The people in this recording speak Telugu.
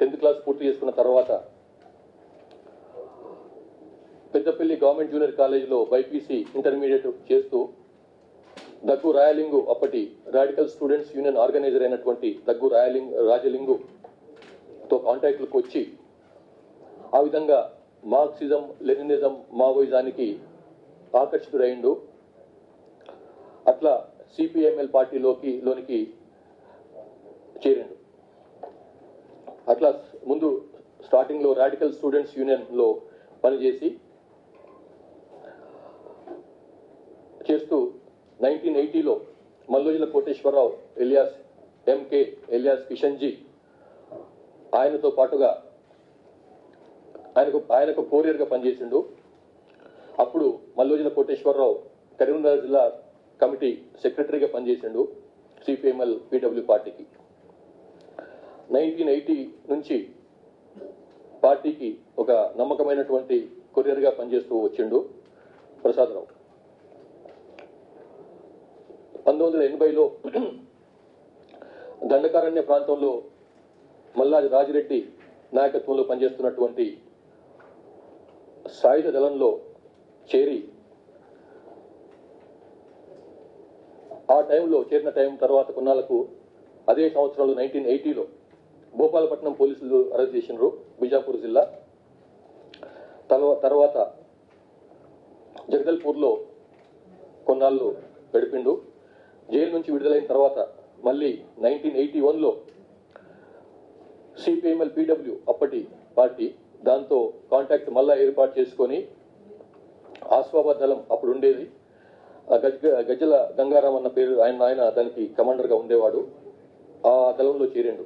10th క్లాస్ పూర్తి చేసుకున్న తర్వాత పెద్దపల్లి గవర్నమెంట్ జూనియర్ కాలేజీలో బైపీసీ ఇంటర్మీడియట్ చేస్తూ దగ్గు రాయలింగు అప్పటి రాడికల్ స్టూడెంట్స్ యూనియన్ ఆర్గనైజర్ అయినటువంటి దగ్గు రాజలింగుతో కాంటాక్ట్లకు వచ్చి ఆ విధంగా మార్క్సిజం లెనినిజం మావోయిజానికి ఆకర్షితుడైండు. అట్లా సిపిఎంఎల్ పార్టీలోనికి చేరిండు. అట్లా ముందు స్టార్టింగ్ లో రాడికల్ స్టూడెంట్స్ యూనియన్ లో పనిచేసి చేస్తూ 1980లో Mallojula Koteswararao alias MK alias Kishanji ఆయనతో పాటుగా ఆయనకు కోరియర్గా పనిచేసిండు. అప్పుడు మల్లోజుల కోటేశ్వరరావు కరీంనగర్ జిల్లా కమిటీ సెక్రటరీగా పనిచేసిండు సిపిఎంఎల్ పీడబ్ల్యూ పార్టీకి. 1980 నుంచి పార్టీకి ఒక నమ్మకమైనటువంటి కొరియర్గా పనిచేస్తూ వచ్చిండు ప్రసాదరావు. 1980లో దండకారణ్య ప్రాంతంలో మల్లాది రాజిరెడ్డి నాయకత్వంలో పనిచేస్తున్నటువంటి సాయుధ దళంలో చేరి చేరిన టైం తర్వాత కొన్నాళ్లకు అదే సంవత్సరంలో 1980లో భూపాలపట్నం పోలీసులు అరెస్ట్ చేసినారు బిజాపూర్ జిల్లా. తర్వాత జగదల్పూర్లో కొన్నాళ్ళు గడిపిండు. జైలు నుంచి విడుదలైన తర్వాత మళ్ళీ 1981లో సిపిఎంఎల్ పీడబ్ల్యూ అప్పటి పార్టీ దాంతో కాంటాక్ట్ మళ్ళా ఏర్పాటు చేసుకొని ఆస్వాబాద్ దళం అప్పుడు ఉండేది, గజ్జల గంగారాం అన్న పేరు ఆయన దానికి కమాండర్గా ఉండేవాడు. ఆ దళంలో చేరిండు.